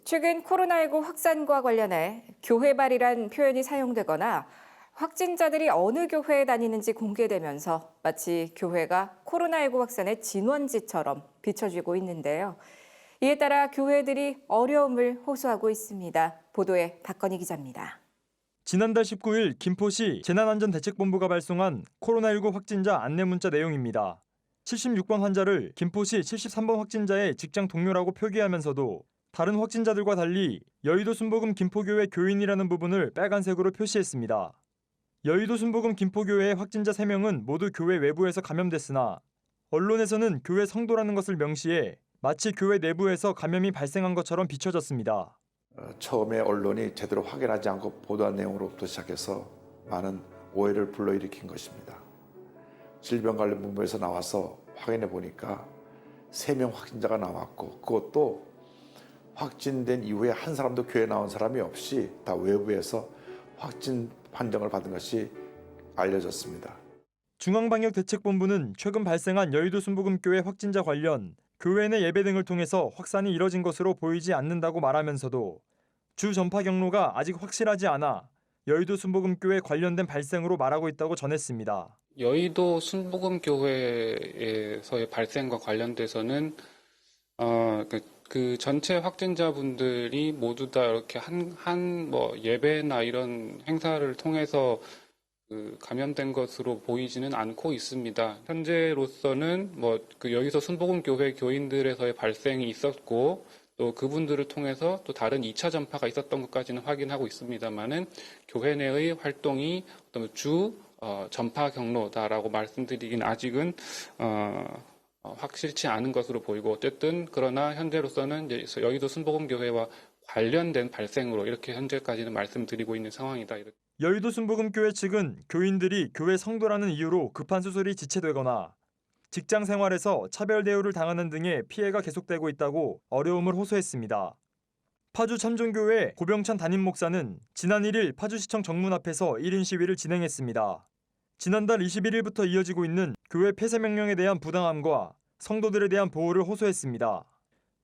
최근 코로나19 확산과 관련해 교회발이란 표현이 사용되거나 확진자들이 어느 교회에 다니는지 공개되면서 마치 교회가 코로나19 확산의 진원지처럼 비춰지고 있는데요. 이에 따라 교회들이 어려움을 호소하고 있습니다. 보도에 박건희 기자입니다. 지난달 19일 김포시 재난안전대책본부가 발송한 코로나19 확진자 안내문자 내용입니다. 76번 환자를 김포시 73번 확진자의 직장 동료라고 표기하면서도 다른 확진자들과 달리 여의도 순복음 김포교회 교인이라는 부분을 빨간색으로 표시했습니다. 여의도 순복음 김포교회의 확진자 3명은 모두 교회 외부에서 감염됐으나 언론에서는 교회 성도라는 것을 명시해 마치 교회 내부에서 감염이 발생한 것처럼 비춰졌습니다. 처음에 언론이 제대로 확인하지 않고 보도한 내용으로부터 시작해서 많은 오해를 불러일으킨 것입니다. 질병관리본부에서 나와서 확인해 보니까 3명 확진자가 나왔고 그것도 확진된 이후에 한 사람도 교회에 나온 사람이 없이 다 외부에서 확진 판정을 받은 것이 알려졌습니다. 중앙방역대책본부는 최근 발생한 여의도 순복음교회 확진자 관련 교회 내 예배 등을 통해서 확산이 이뤄진 것으로 보이지 않는다고 말하면서도 주 전파 경로가 아직 확실하지 않아 여의도 순복음교회 관련된 발생으로 말하고 있다고 전했습니다. 여의도 순복음교회에서의 발생과 관련돼서는 그 전체 확진자분들이 모두 다 이렇게 뭐 예배나 이런 행사를 통해서 감염된 것으로 보이지는 않고 있습니다. 현재로서는 그 여기서 순복음교회 교인들에서의 발생이 있었고 또 그분들을 통해서 또 다른 2차 전파가 있었던 것까지는 확인하고 있습니다만은 교회 내의 활동이 어떤 전파 경로다라고 말씀드리긴 아직은 확실치 않은 것으로 보이고 어쨌든 그러나 현재로서는 여의도 순복음교회와 관련된 발생으로 이렇게 현재까지는 말씀드리고 있는 상황이다. 여의도 순복음교회 측은 교인들이 교회 성도라는 이유로 급한 수술이 지체되거나 직장 생활에서 차별 대우를 당하는 등의 피해가 계속되고 있다고 어려움을 호소했습니다. 파주 참존교회 고병찬 담임 목사는 지난 1일 파주시청 정문 앞에서 1인 시위를 진행했습니다. 지난달 21일부터 이어지고 있는 교회 폐쇄 명령에 대한 부당함과 성도들에 대한 보호를 호소했습니다.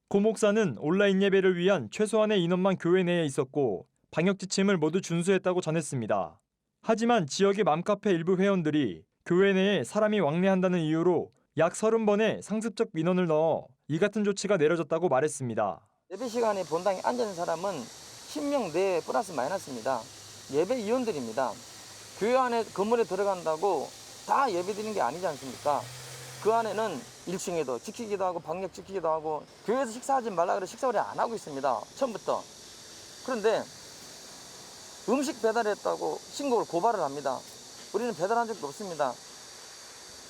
고 목사는 온라인 예배를 위한 최소한의 인원만 교회 내에 있었고 방역 지침을 모두 준수했다고 전했습니다. 하지만 지역의 맘카페 일부 회원들이 교회 내에 사람이 왕래한다는 이유로 약 30번의 상습적 민원을 넣어 이 같은 조치가 내려졌다고 말했습니다. 예배 시간에 본당에 앉아있는 사람은 10명 내에 플러스 마이너스입니다. 예배 위원들입니다. 교회 안에 건물에 들어간다고 다 예배 드리는 게 아니지 않습니까? 그 안에는 1층에도 지키기도 하고 방역 지키기도 하고 교회에서 식사하지 말라 그래 식사를 안 하고 있습니다. 처음부터. 그런데 음식 배달했다고 신고를 고발을 합니다. 우리는 배달한 적도 없습니다.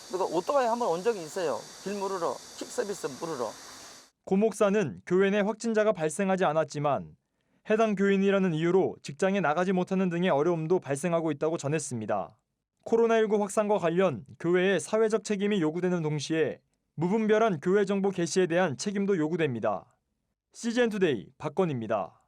그리고 오토바이 한번 온 적이 있어요. 길 물으러, 킥 서비스 물으러. 고 목사는 교회 내 확진자가 발생하지 않았지만 해당 교인이라는 이유로 직장에 나가지 못하는 등의 어려움도 발생하고 있다고 전했습니다. 코로나19 확산과 관련 교회의 사회적 책임이 요구되는 동시에 무분별한 교회 정보 게시에 대한 책임도 요구됩니다. CGN투데이 박건희입니다.